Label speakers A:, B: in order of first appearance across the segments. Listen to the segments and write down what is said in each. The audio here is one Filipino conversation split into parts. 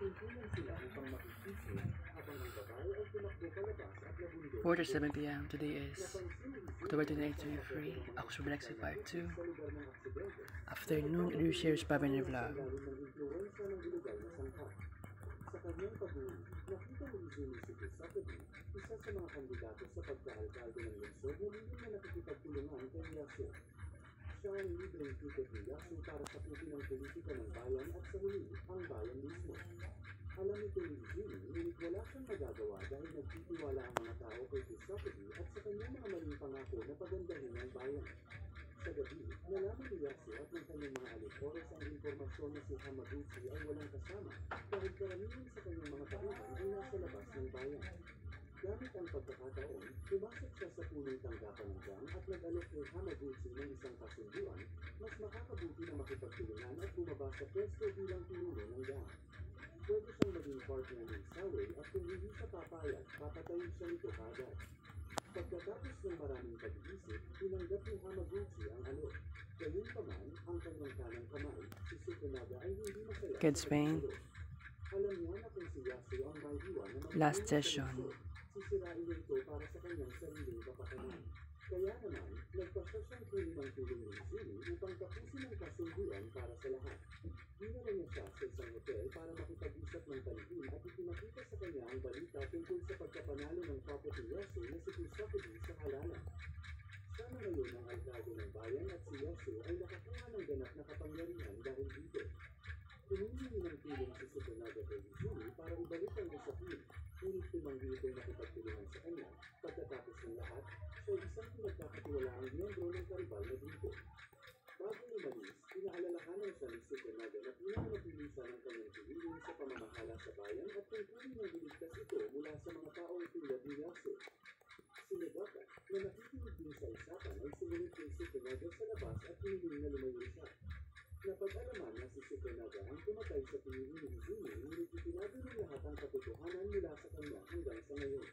A: 4:07 p.m. Today is October 28, 2023. Ako si Black Part 2. Afternoon, Shares Pavane Vlog.
B: Sa kanyang pag-uwi, nakita ni Izumi si Kusakagi, isa sa mga kandidato sa pagkaalkalde ng lungsod na hindi na nakikipagtulungan kay Yasu. Siya ang libreng ticket ni Yasu para sa puti ng politika ng bayan at sa huli, ang bayan mismo. Alam ito ni Izumi, ngunit wala siyang magagawa dahil nagtitiwala ang mga tao kay Kusakagi at sa kanyang mga maling pangako na pagandahin ang bayan. Sa gabi, nalaman ni Yasu at ng kanyang mga alipores ang impormasyon na si Hamaguchi ay walang kasama dahil karamihan sa kanyang mga tauhan ay nasa labas ng bayan. Gamit ang pagkakataon, pumasok siya sa punong tanggapan ng gang at nag-alok kay Hamaguchi ng isang kasunduan, mas makakabuti na makipagtulungan at bumaba sa pwesto bilang pinuno ng gang. Pwede siyang maging partner ng Saway at kung hindi siya papayag, papatayin siya nito kaagad. Pagkatapos ng maraming pag-iisip, tinanggap ni Hamaguchi ang alok. Gayunpaman, ang kanyang kanang kamay, si Tsukunaga ay hindi masaya.
A: Kids Pain.
B: Alam niya na kung si Yasu ang may iwan na
A: Last session.
B: sisirain niya ito para sa kanyang sariling kapakanan. Kaya naman, nagpasya siyang kunin ang tulong ni Izumi upang tapusin ang kasunduan para sa lahat. Dinala niya siya sa isang hotel para makipag-usap ng talihim at ipinakita sa kanya ang balita tungkol sa pagkapanalo ng kapwa ni Yasu na si Kusakagi sa halalan. Siya na ngayon ang alkalde ng bayan at si Yasu ay nakakuha ng ganap na kapangyarihan dahil dito. Humingi ng tulong si Tsukunaga kay Izumi para ibalik ang usapin, ngunit tumanggi itong nakipagtulungan sa kanya. Pagkatapos ng lahat, siya isang pinagkakatiwalaang miyembro ng karibal na grupo. Bago umalis, pinaalalahanan siya ni Tsukunaga na pinanatilisan ang kanyang piliin sa pamamahala sa bayan at tungkulin ng biligtas ito mula sa mga taong tulad ni Yasu. Si Nagata, na nakikinig din sa usapan, ay sumunod kay Tsukunaga sa labas at hiniling na lumayo siya. Napag-alaman na si Tsukunaga ang tumatay sa pinili ni Izumi, ngunit itinago ng lahat ang katotohanan mula sa kanya hanggang sa ngayon.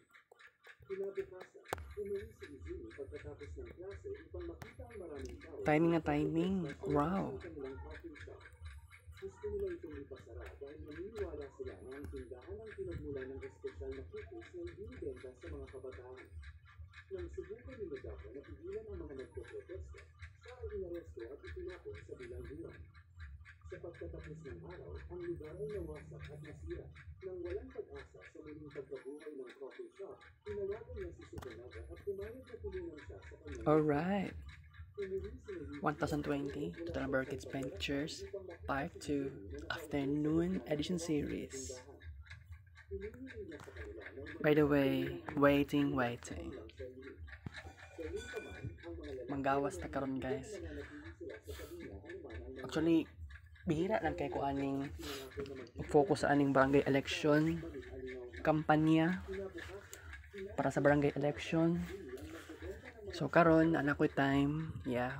B: Kinabukasan, umuwi si Izumi pagkatapos ng klase upang makita ang maraming tao.
A: Timing na timing. Wow.
B: Gusto nila itong ipasara dahil naniniwala sila na ang tindahan ang pinagmula ng espesyal na cookies na ibinibenta sa mga kabataan. Nang subukan ni Nagata na pigilan ang mga nagpo-protesta, siya ay inaresto at itinapon sa bilangguan. Sa pagtatapos ng araw, ang lugar ay nawasak at nasira. Nang walang pag-asa sa muling pagkabuhay ng coffee shop, tinawagan niya si Tsukunaga at pumayag na tulungan siya sa kanyang.
A: Alright. 1020 Total Number of Kids Pictures Part 2 Afternoon Edition Series. By the way, waiting. Manggawas na karon guys. Actually, bihira lang kay ko aning focus sa aning barangay election kampanya para sa barangay election. So karon anak ko time, yeah.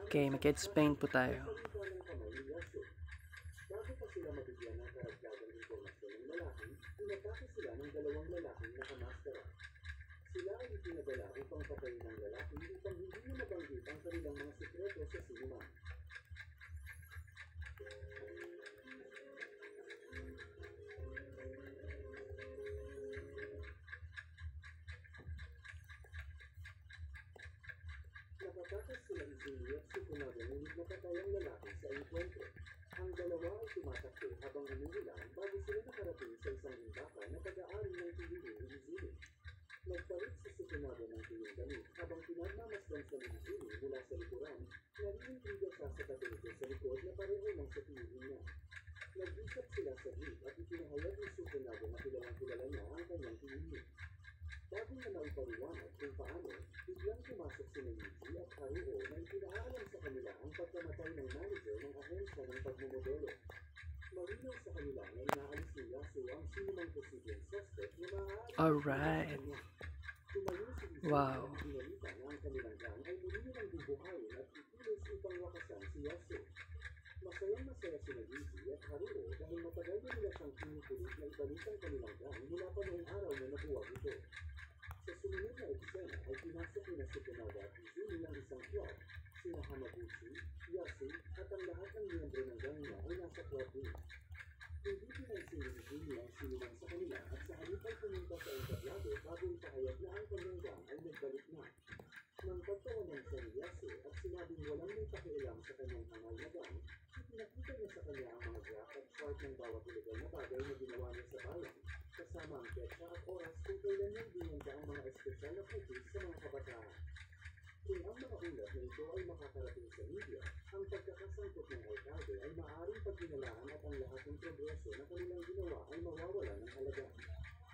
A: Okay, mag-kids paint po tayo.
B: Bago pa sila mabigyan ng karagdagang impormasyon ng lalaki, pinatake sila ng dalawang lalaking nakamaskara. Sila ay itinadala upang patayin ng lalaki upang hindi na mabanggit ang kanilang mga sekreto sa sinima. Nakatakas sila Izumi at Tsukunaga ngunit napatay ang lalaki sa enkwentro. Ang dalawa ay tumatakbo habang umuulan bago sila nakarating sa isang imbakan na pag-aari ng piling ni Izumi. Nagpalit si Tsukunaga ng piling damit habang pinagmamasdan sa ni Izumi mula sa likuran, narinintriga siya sa katoliko sa likod na pareho ng sa piling niya. Nag-isip sila sa jeep at ipinahayag ni Tsukunaga na kilala niya ang kanyang piling. Bago na naipaliwanag kung paano, biglang pumasok si Neji at Haruo na ipinaalam sa kanila ang pagkamatay ng manager ng ahensya ng pagmumodelo. Marinaw sa kanila na inaalis ni Yasu ang sinumang posibleng suspect na maaaring
A: Alright.
B: tumayo si Izumi
A: Wow.
B: at pinalita na ang kanilang gang ay muli nilang bubuhayin at ikilos upang wakasan si Yasu. Masayang-masaya si Neji at Haruo dahil matagal na nila siyang pinupulit na ibalik ang kanilang gang mula pa noong araw na nabuwag ito. Sa sumunod na eksena ay pinasok ni Tsukunaga at Izumi ng isang club. Sina Hamaguchi, Yasu at ang lahat ng miyembro ng gang niya ay nasa club din. Hindi pinansin ni Izumi ang sinuman sa kanila at sa halip ay pumunta sa entablado bago ipahayag na ang kanyang gang ay nagbalik na. Nang pagtawanan siya ni Yasu at sinabing walang may pakialam sa kanyang hangal na gang, ipinakita niya sa kanya ang mga graph at chart ng bawat illegal na bagay na ginawa niya sa bayan, kasama ang petsa at oras kung kailan niya binenta ang mga espesyal na cookies sa mga kabataan. Kung ang mga ulat na ito ay makakarating sa media, ang pagkakasangkot ng alkalde ay maaaring pagdinalaan at ang lahat ng progreso na kanilang ginawa ay mawawala ng halaga.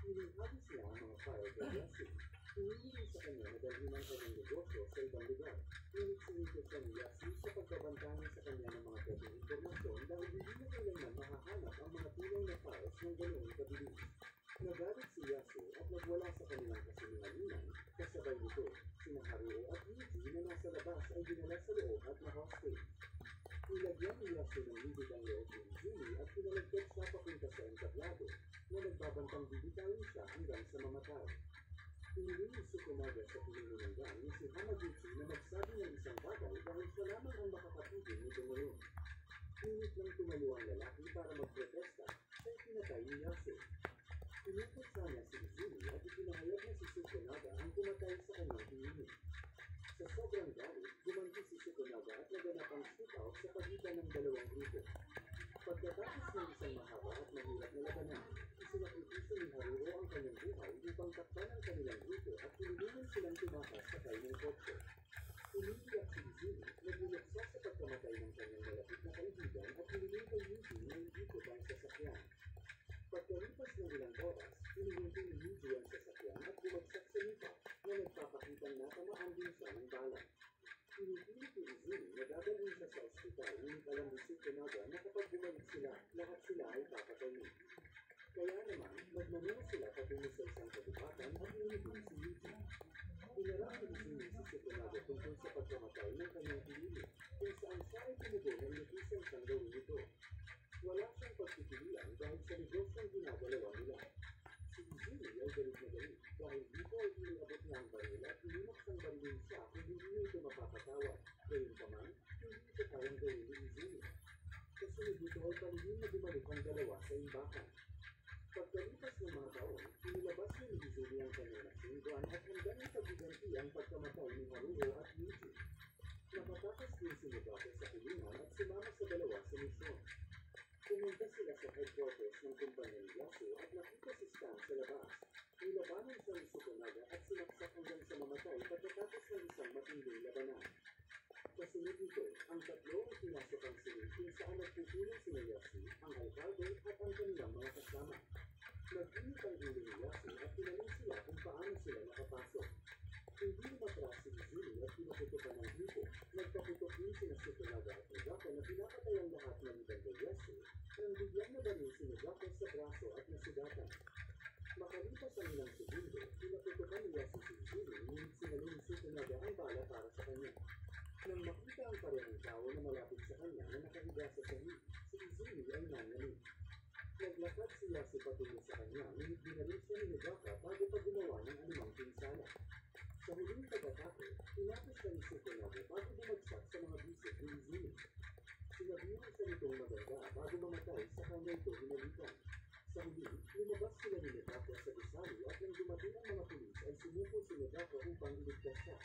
B: Hininghati sila ang mga file kay Yasu. Hinihingi sa kanya na dalhin ang kanyang negosyo sa ibang lugar. Ngunit sinigil siya ni Yasu sa pagbabanta niya sa kanya ng mga pwedeng impormasyon dahil hindi na kailanman mahahanap ang mga tunay na files ng ganoong kabilis. Nagalit si Yasu at nagwala sa kanilang kasinungalingan, kasabay nito, sina Haruo at Yuji na nasa labas ay dinala sa loob at na-hostage. Nilagyan ni Yasu ng libid ang loob ni Izumi at pinalagkat siya papunta sa entablado na nagbabantang bibitawin siya hanggang sa mamatay. Hiniling ni Tsukunaga sa pinuno ng gang ni si Hamaguchi na magsabi ng isang bagay dahil siya lamang ang makakapigil nito ngayon. Ngunit nang tumalo ang lalaki para magprotesta, siya'y pinatay ni Yasu. Pinukot sana si Izumi at ipinahayag na si Tsukunaga ang pumatay sa kanyang pinuno. Sa sobrang galit, gumanti si Tsukunaga at naganap ang shootout sa pagitan ng dalawang grupo. Pagkatapos ng isang mahaba at mahirap na labanan, isinakripisyo ni Haruo ang kanyang buhay upang takpan ang kanilang grupo at tinulungan silang tumakas sakay ng kotse. Umiiyak si Izumi, nagluluksa sa pagkamatay ng kanyang malapit na kaibigan at hiniling kay Yuji na iikot ang sasakyan. Pagkalipas ng ilang oras, hinihinto ni Yuji ang sasakyan at bumagsak sa lupa na nagpapakitang natamaan din siya ng bala. Pinipilit ni Izumi na dadalhin siya sa ospital ngunit alam ni Tsukunaga na kapag bumalik sila, lahat sila ay papatayin. Kaya naman, nagmamuna sila patungo sa isang kagubatan at nilibing si Yuji. Pinarang ni Izumi si Tsukunaga tungkol sa pagkamatay ng kanyang pinili, kung saan siya ay tumugon na inutisan siyang gawin ito. Wala siyang pagpipilian dahil sa negosyong ginagalawa nila. Si Izumi ay galit na galit dahil dito ay iniabot niya ang baril at inimaksang barilin siya kung hindi niya ito mapapatawad. Gayunpaman, hindi ito kayang gawin ni Izumi. Kasunod nito ay palihim na bumalik ang dalawa sa imbakan. Pagkalipas ng mga taon, inilabas ni Izumi ang kanyang machine gun at hanggang ipagbiganti ang pagkamatay ni Haruo at Yuji. Nakatakas din si Mugako sa kulungan at sumama sa dalawa sa misyon. Pumunta sila sa headquarters ng kumpanya ni Yasu at nakita si Stan sa labas. Nilabanan siya ni Tsukunaga at sinaksak hanggang sa mamatay pagkatapos ng isang matinding labanan. Kasunod nito, ang tatlo ay pinasok ang silid kung saan nagpupulong sina Yasu, ang alkalde at ang kanilang mga kasama. Nag-init ang ulo ni Yasu at tinanong sila kung paano sila nakapasok. Hindi umatras si Izumi at pinuputukan ng grupo. Nagpaputok din sina Tsukunaga at Mugako na pinapatay ang lahat ng ibang kay Yasu nang biglang nabaril si Mugako sa braso at nasugatan. Makalipas ang ilang segundo, pinaputukan ni Yasu si Izumi ngunit sinalin ni Tsukunaga ang bala para sa kanya. Nang makita ang parehong tao na malapit sa kanya na nakahiga sa sahig, si Izumi ay nanganig. Naglakad si Yasu patungo sa kanya ngunit binaril siya ni Mugako bago pa gumawa ng anumang pinsala. Sa huling pagkatapos, tinapos siya ni Tsukunaga bago bumagsak sa mga bisig ni Izumi. Sinabihan siya nitong maganda bago mamatay sa kanya ito hinalikan. Sa huli, lumabas sila ni Mugako sa gusali at nang dumating ang mga pulis ay sumuko si Mugako upang iligtas siya.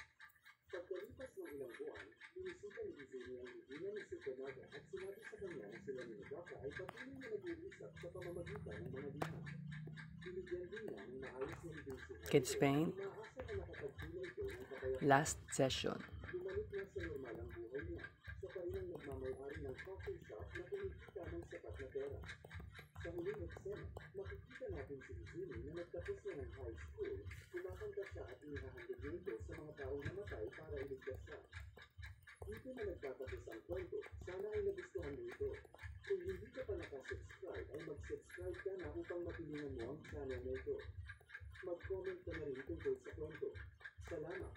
B: Pagkalipas ng ilang buwan, inisita ni Izumi ang bibina ni Tsukunaga at sinabi sa kanya na sila ni Mugako ay patuloy na nag-uusap sa pamamagitan ng mga liham. Binigyan din niya ng maayos na libinsihan.
A: Kids Paint, last session.
B: Bumalik na sa normal ang buhay niya. Siya pa rin ang nagmamayari ng coffee shop na kumikita ng sapat na pera. Sa huling eksena, makikita natin si Izumi na nagtapos na ng high school, kumakanta siya at inihahandog nito sa mga taong namatay para iligtas siya. Dito na nagtatapos ang kwento, sana ay nagustuhan mo ito. Kung hindi ka pa nakasubscribe ay mag-subscribe ka na upang matulingan mo ang channel na ito. Mag-comment ka na rin tungkol sa kwento. Salamat!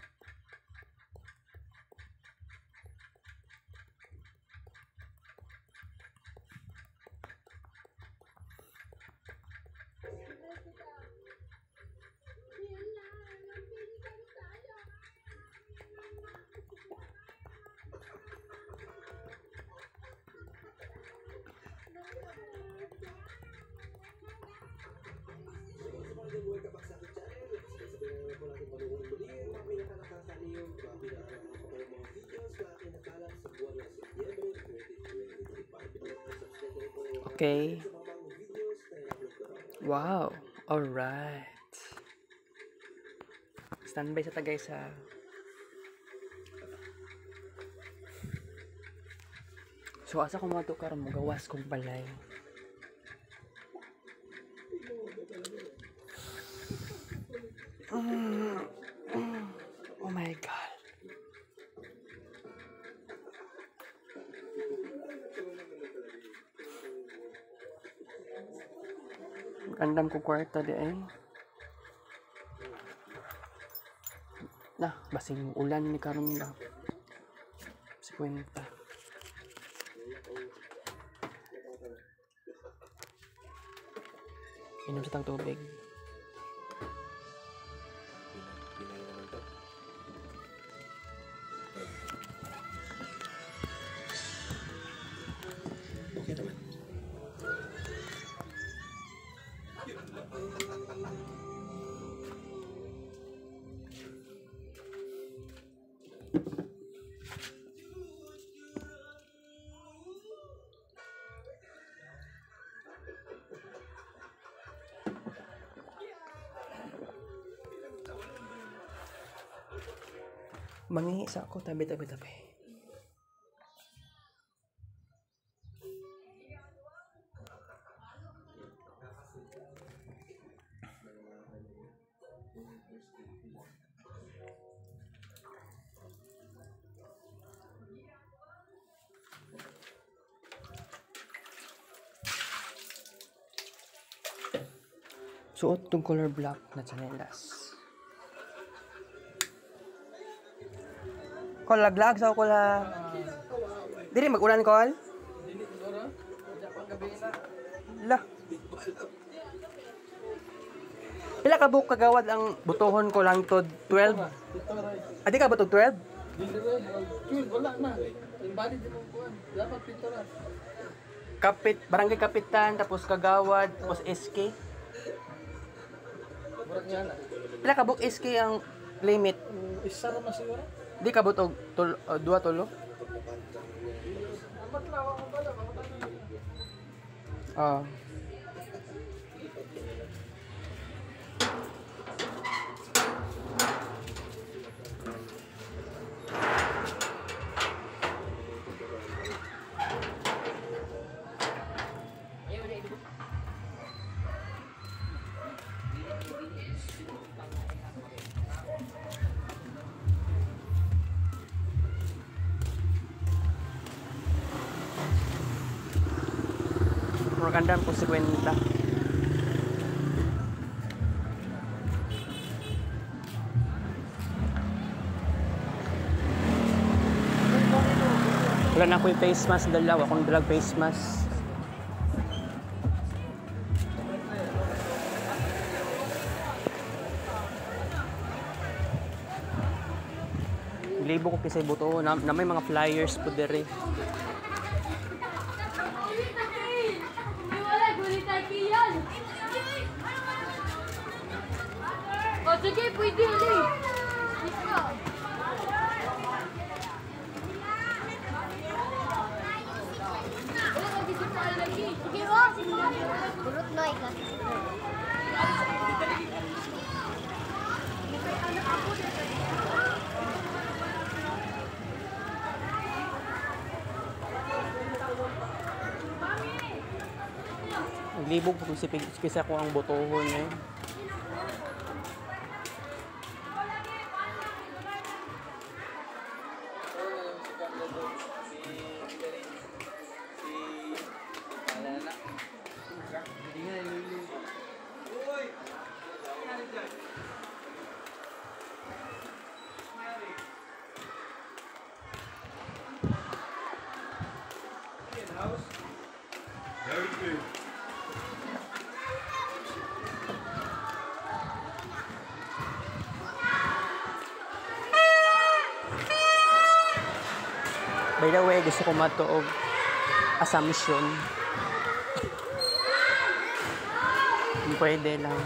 A: Okay. Wow. Alright. Standby sa tagay sa so asa ko mato karon mo gawas kong balay. Oh my god. Andam ko kwarta di ay. Nah, basing ulan ni karon na. Si kwenta. Inom sa tang tubig.
B: Okay naman.
A: Mangingi sa ako tabi. Suot tong color black na chanelas. Kol laglag sa ko la. Dili mag-ulan kol? Dili ora. Japan gabi na. La. Pila ka buok kagawad ang butohon ko lang to 12. Adi ka ba to 12?
C: Dili wala na. Imbali di mo kuan. Dapat pintura.
A: Barangay Kapitan, tapos Kagawad, tapos SK.
C: Murag niya na.
A: Pila ka buok SK ang limit?
C: Isa ra na siguro.
A: Di ka butog dua tulo? Ah. Magandang po 50. Wala na ako yung face mask, dalawa akong dalag face mask. Libo ko kisay buto na may mga flyers po dere.
D: O, sige, pwede ulit. Sige, o. Burot na ikas.
A: Naglibog po si kisa ko ang botohon eh. By the way, gusto ko matuog assumption. Pwede lang.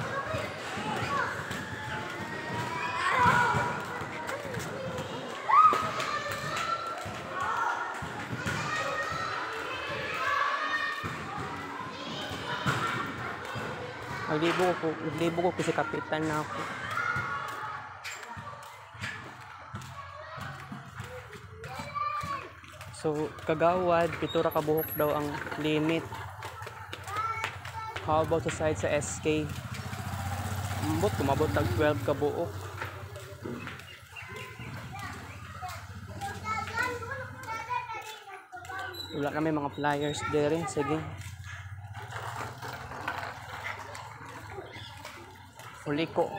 A: Naglibo ko kasi kapitan na ako. So, kagawad, 7 ra ka buhok daw ang limit. How about sa side sa SK? Kumabot tag 12 ka buok. Wala na may mga flyers there. Sige. Uli ko.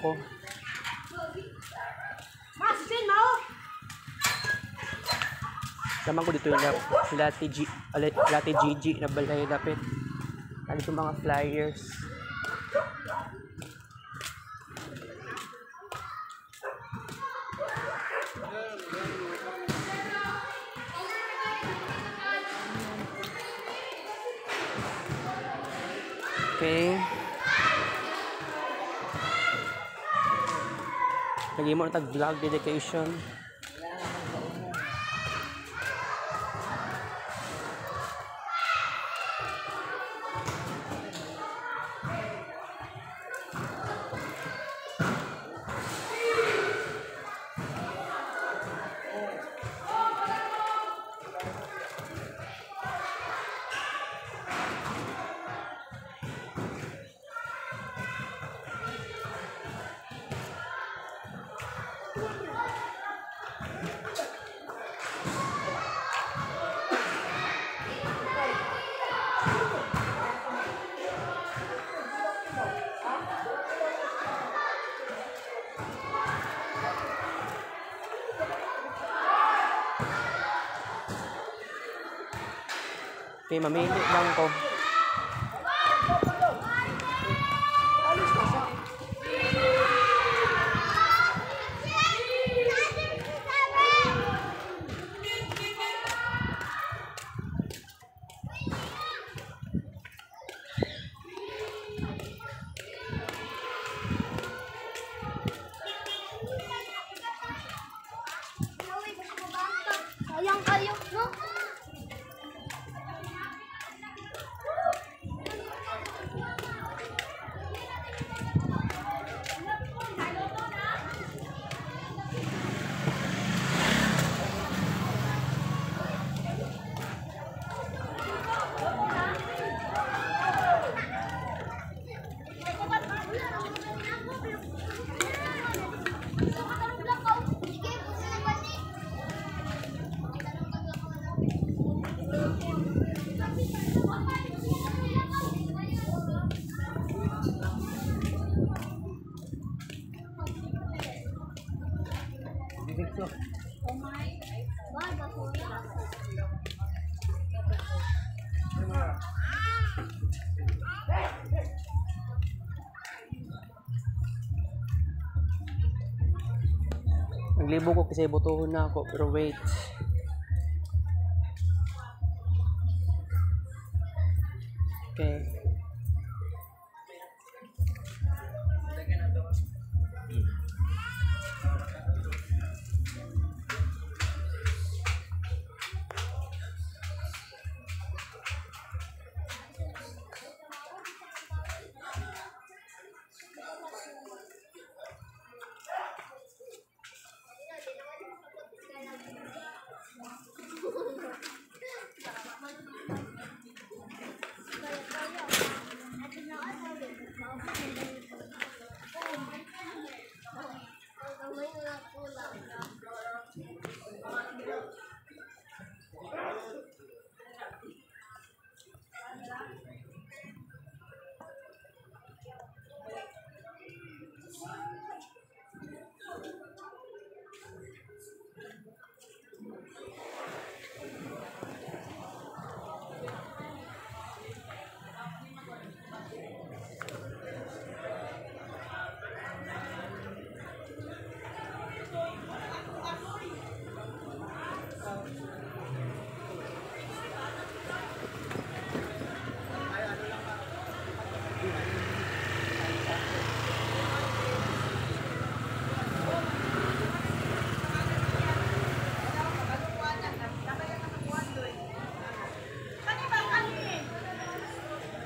A: Naman ko dito yung Lati Gigi na balay dapit. Dito mga flyers. Okay. Lagi mo na tag-vlog dedication. Okay, mamili lang ko.
D: Sayang kayo, no?
A: Naglibo ko kasi butuhon na ako, pero wait. Okay.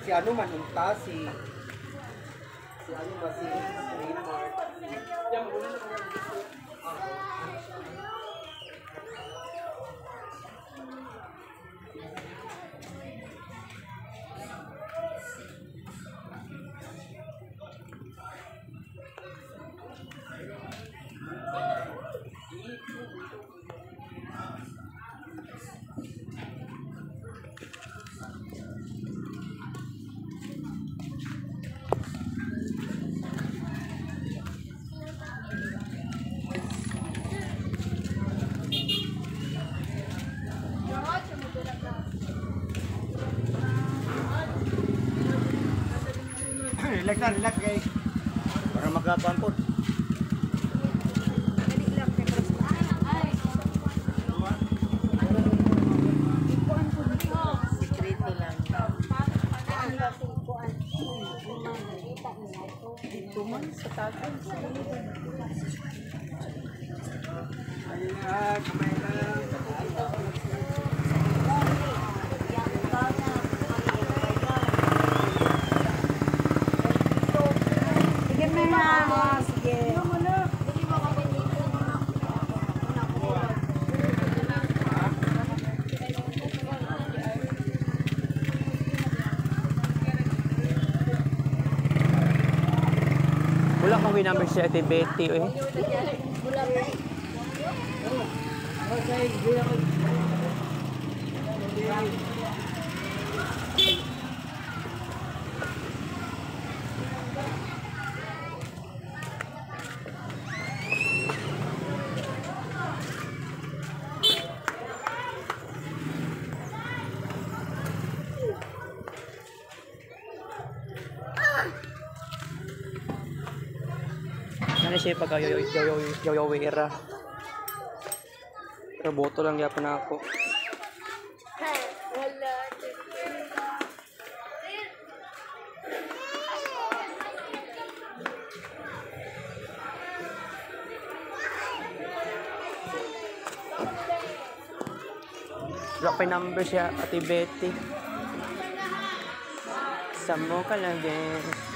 C: Si ano man, unta, si Relax na, relax guys. Para magkapampot.
E: Sekreto lang.
A: Tuman sa tatay.
C: Ayun na, kamay lang.
E: Sige na. Sige.
A: Wala kang winamber si Ate Betty eh. Ano siya pag yoyowera. Pero boto lang yapon ako. Wala pa yung number siya, Ate Betty. Samo ka lang din.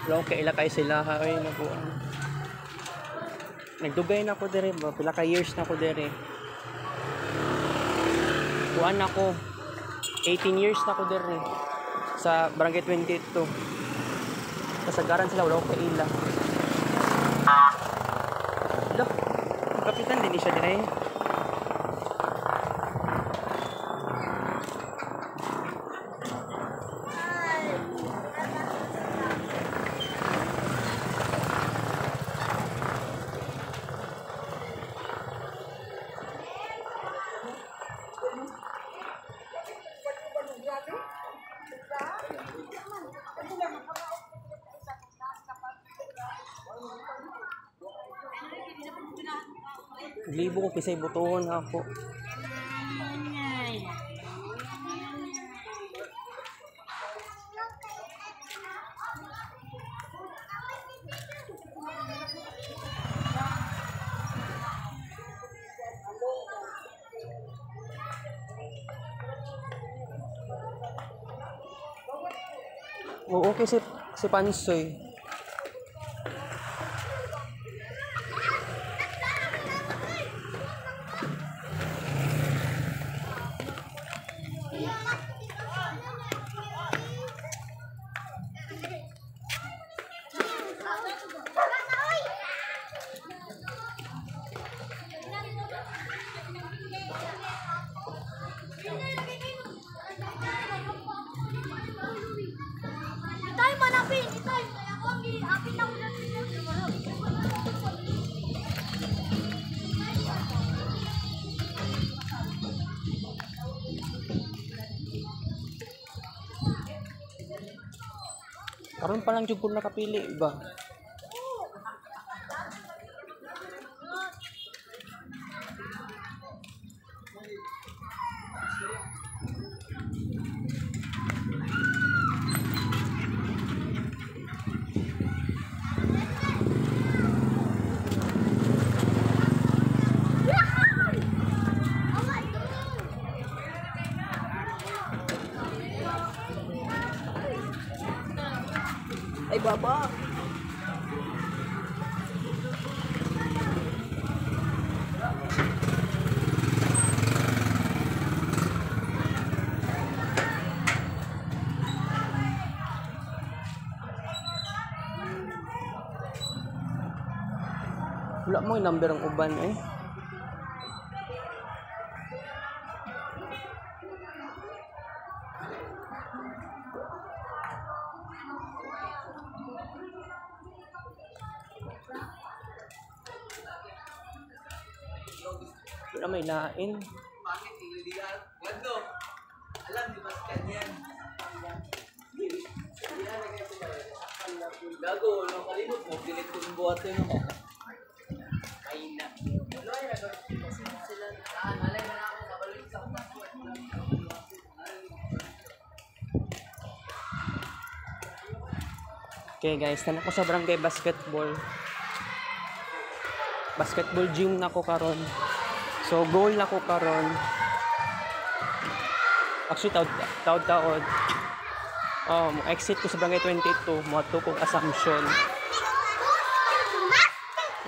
A: Wala ko kaila kay sila ha ay nabuan. Nagdugay na ako dire ba pila ka years na ako dire. Kuan ako 18 years na ako dire sa Barangay 22. Kasagaran sila wala ko kaila. Look, kapitan din siya dire. Libo ko kisay butuhon ako. Oo, okay si Pansoy.
D: Itay manapin, itay. Ako ang apin na ulan.
A: Karon pa lang jud ko nakapili ba. Ay baba. Wala mo yung number ang uban eh. Wala may lain.
F: Alam, di ba kanyan? Gago, nung kalimot mo, pilit ko yung buhat yun. Mahina.
A: Okay guys, tanan ko sa barangay basketball. Basketball gym na ko karon. So goal na ko karon. Actually taod. Exit ko sa barangay 22, mo to kong Assumption.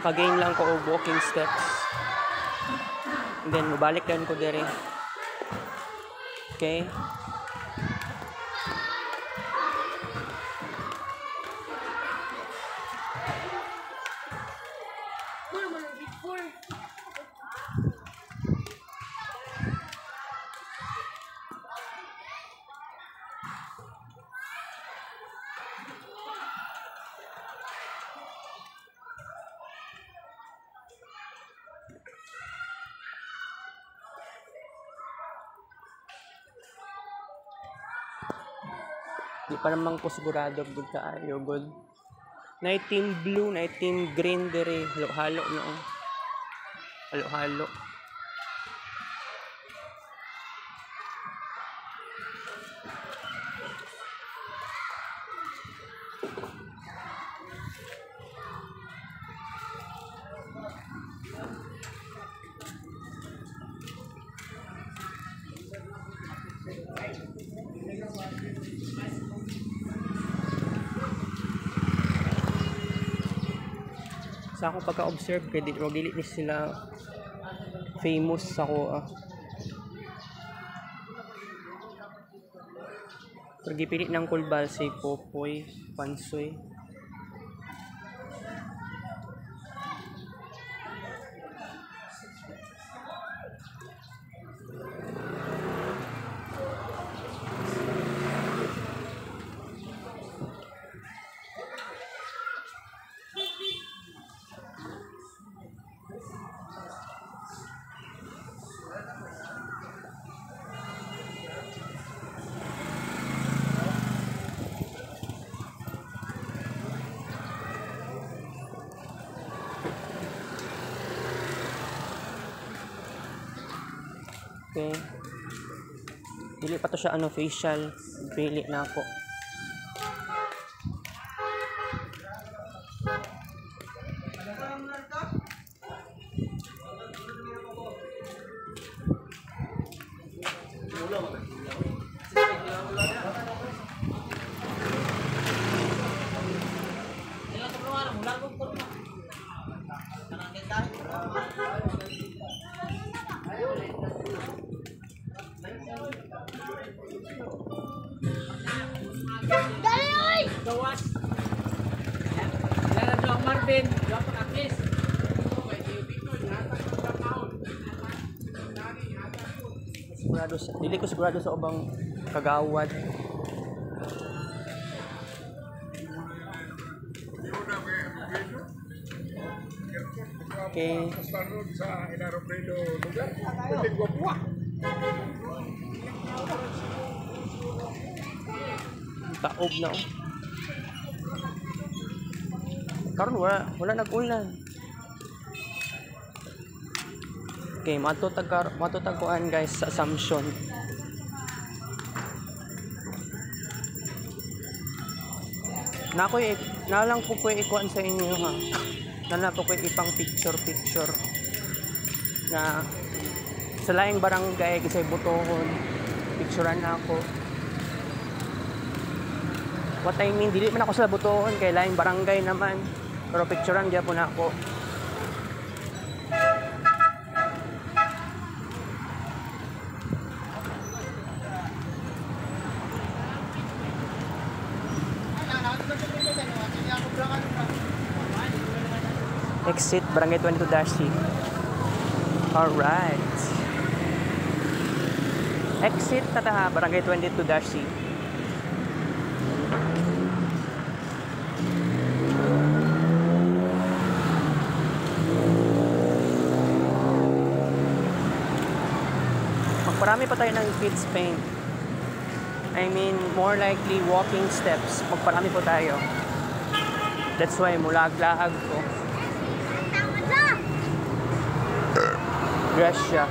A: Makagain lang ko og walking steps. And then mabalik lang ko dire. Okay? Di pa naman ko sigurado good kaayo good. Na team blue, na team green dire, halo-halo no. Halo-halo. Sa akong pagka-observe kay dili ni sila famous sa ko Pero gipilit ng kulbal si Popoy, Pansoy. Okay. Dili pa to siya facial. Pili na ako.
C: Gawas. Yan ang Marvin, yung pag-akis.
A: Dili ko sigurado sa ubang kagawad. Okay.
G: Sa Inaropreno lugar, pwede ko buwa.
A: Taob na Karon wala nag-ulan. Okay, matutagkuan guys sa Assumption. Na lang po ko ikuan sa inyo ha. Na lang po ko ipang picture na sa laing barangay kasi butohon picturean na ako. What I mean, dili man ako sa butohon kay laing barangay naman, pero picturean gyapon na ako. Exit Barangay 22-C. Alright. Exit tata Barangay 22-C. Magparami pa tayo ng kids paint. I mean, more likely walking steps. Magparami po tayo. That's why mulag-laag ko. Gracia.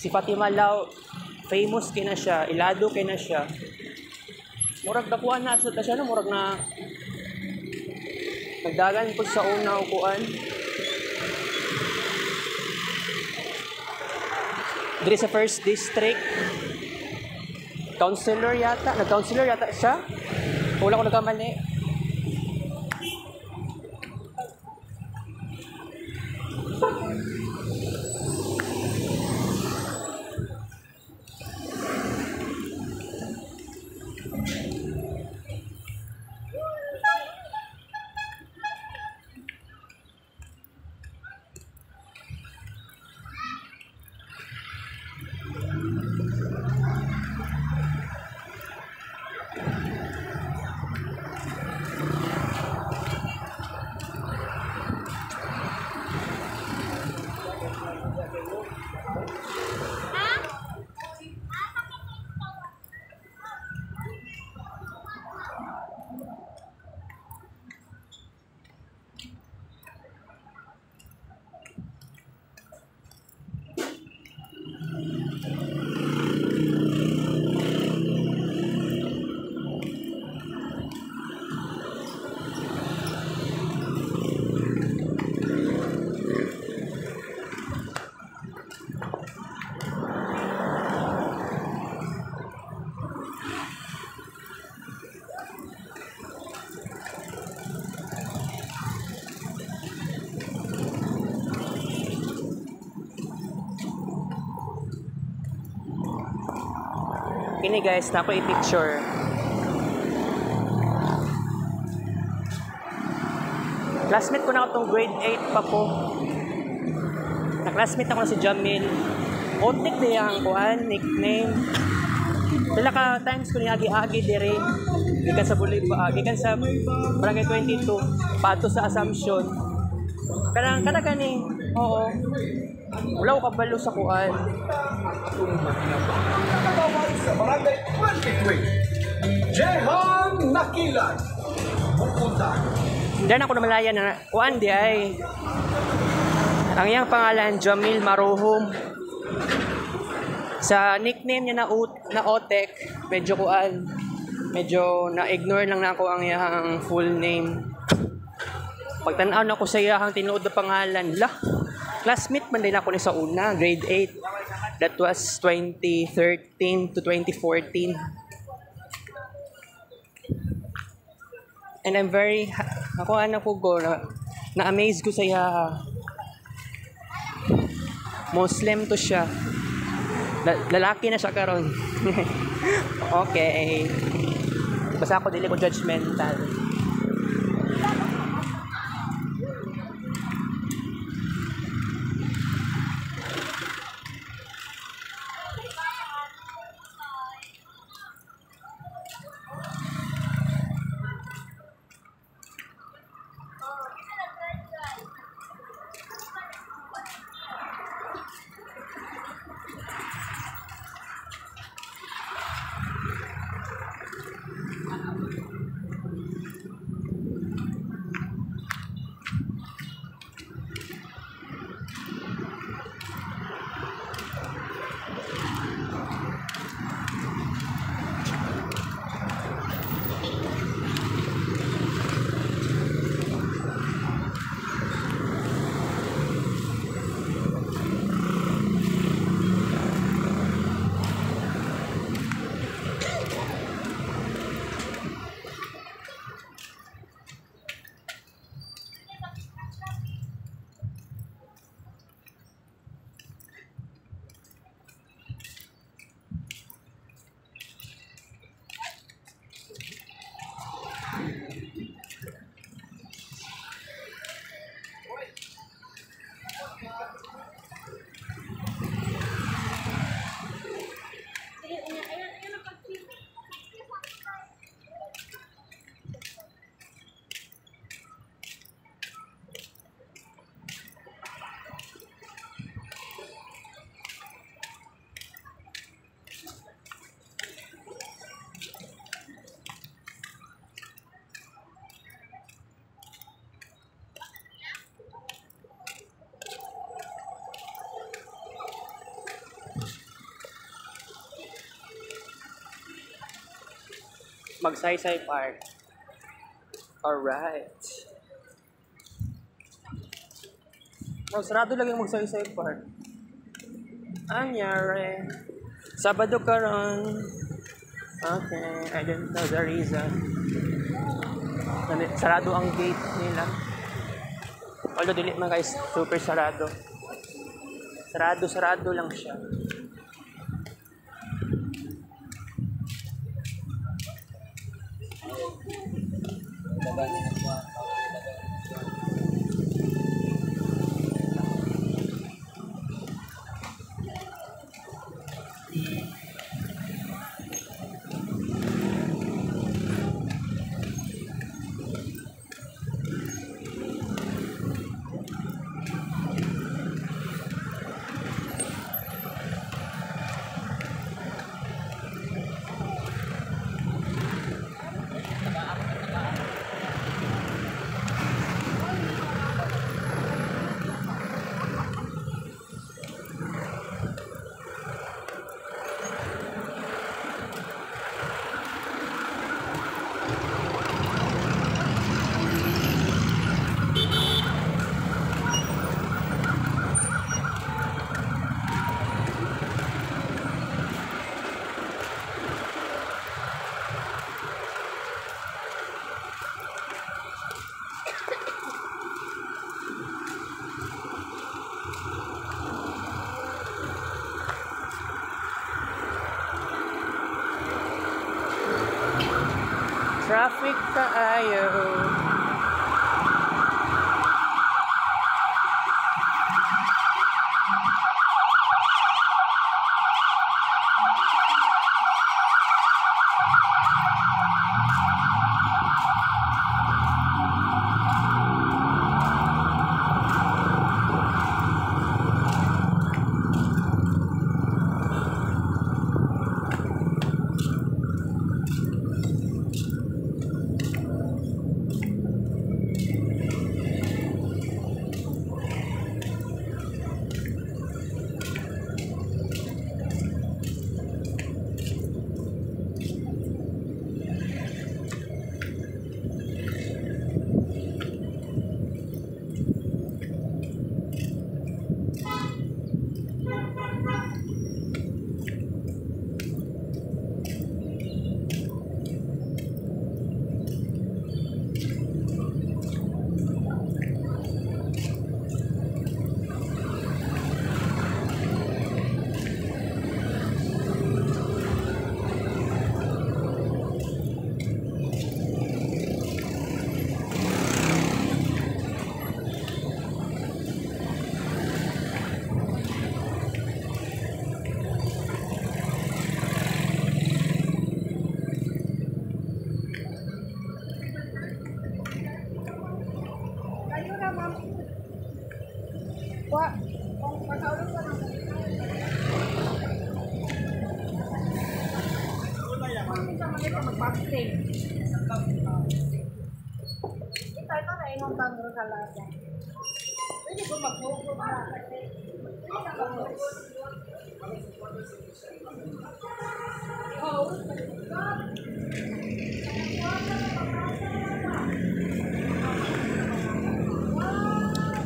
A: Si Fatima Lao, famous kina siya, ilado kina siya. Murag dakuan na sa siya, no? Murag na nagdagan po sa una ukuan. Diri sa first district, councilor yata, nag-councilor yata siya. Wala ko nagkamali. Kini guys, na ako i-picture. Classmate ko na ako tong grade 8 pa ko. Na-classmate ako na si Jamil. Otik niya ang kuhan, nickname. Dala ka times ko ni agi-agi dire. Gikan sa gikan sa Barangay 22, pato sa Assumption. Kanang gani. Oo. Wala ko kabalo sa kuan.
G: Sa Barangay 23, Jehan Nakilan. Pupunta.
A: Diyan ako namalaya na kuan di ay. Ang iyang pangalan Jamil Maruhom. Sa nickname niya na Otek, medyo na-ignore lang na ako ang iyang full name. Pagtanaw na ko sa iyang tinuod na pangalan, classmate man din ako ni sa una, grade 8. That was 2013 to 2014. And I'm very, na-amaze ko sa iya. Muslim to siya. Lalaki na siya karon. Okay. Basta ako dili ko judgmental. Magsaysay Park. Alright. Sarado lang yung Magsaysay Park. Anyari. Sabado karon. Okay, I don't know the reason. Sarado ang gate nila. Although dili man guys, super sarado. Sarado lang siya. Traffic kaayo.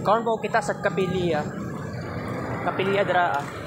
A: Karon mo kita sa Kapiliya. Kapiliya draa.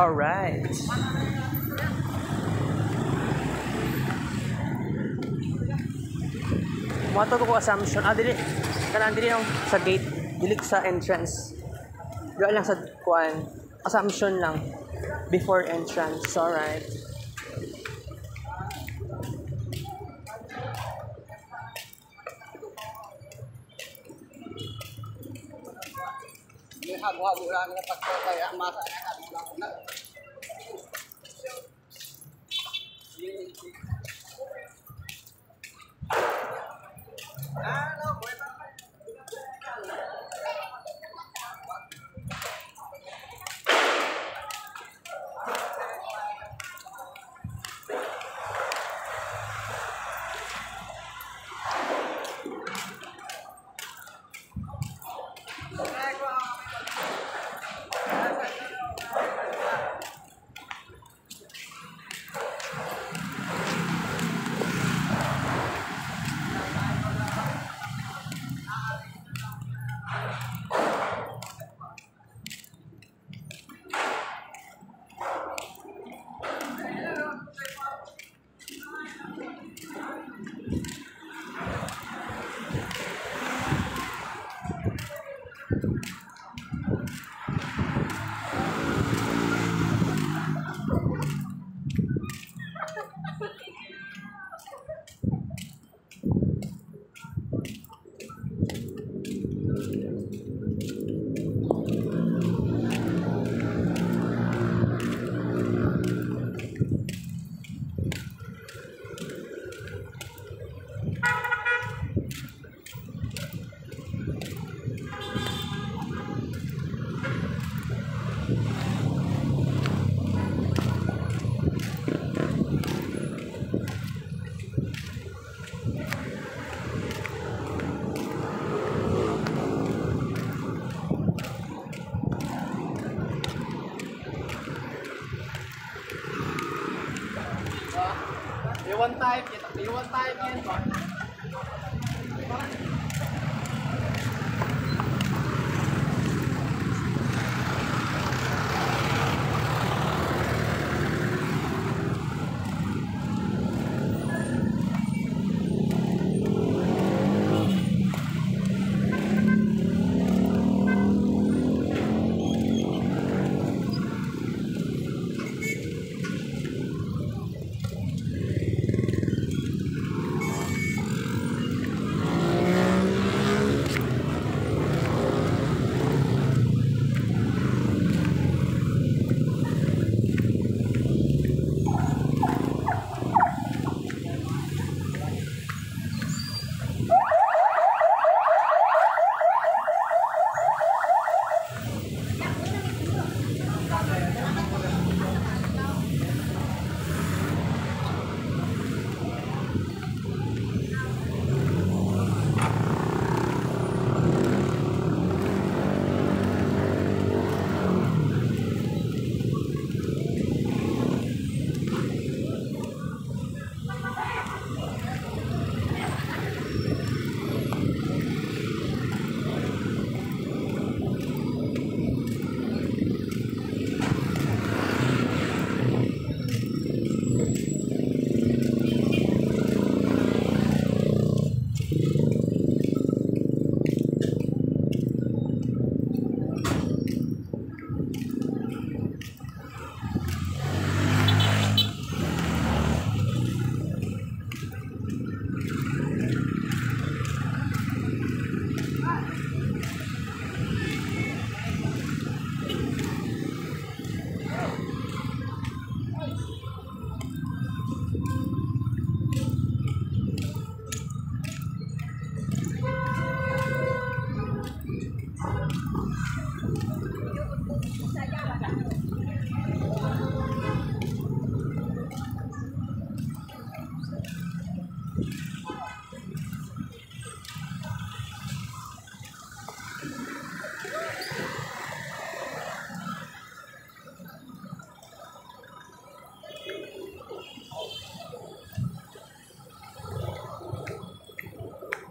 A: All right. Moto ko assumption. Dili. Kanang dili yung sa gate, dili sa entrance. Dili lang sa kuan. Assumption lang before entrance. All right.
C: Habo-habo lang na pagkakaya masa na.
F: One type yan.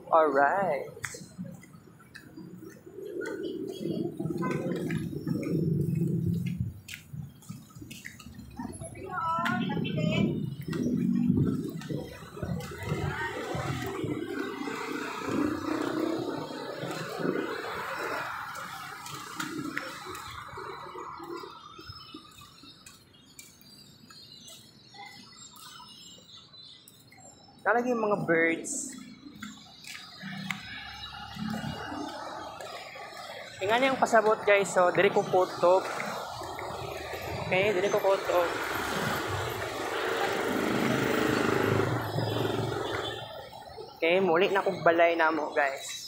A: Alright. Talagay yung mga birds. Tingnan yung pasabot guys, so dili ko kutok. Okay, dili ko kutok. Okay, muli na kong balay na mo guys.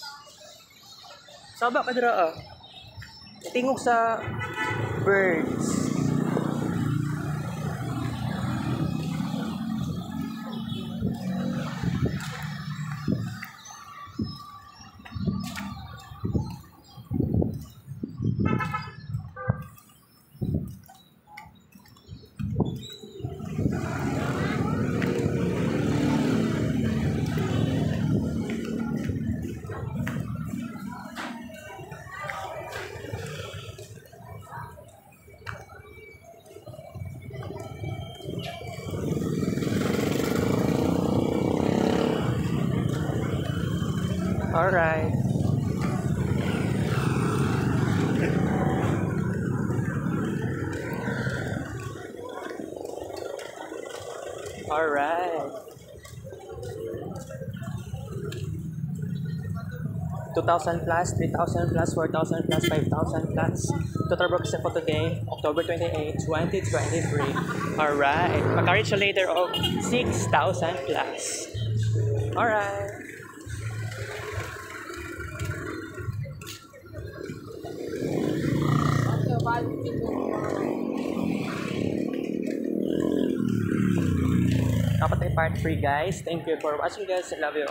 A: Saba ka dira ah. Tingog sa birds. Alright. Alright. 2,000 plus, 3,000 plus, 4,000 plus, 5,000 plus. Total box for today, October 28, 2023. Alright. Maka-reach later of 6,000 plus. Alright. Dapat ay part 3 guys. Thank you for watching guys. I love you.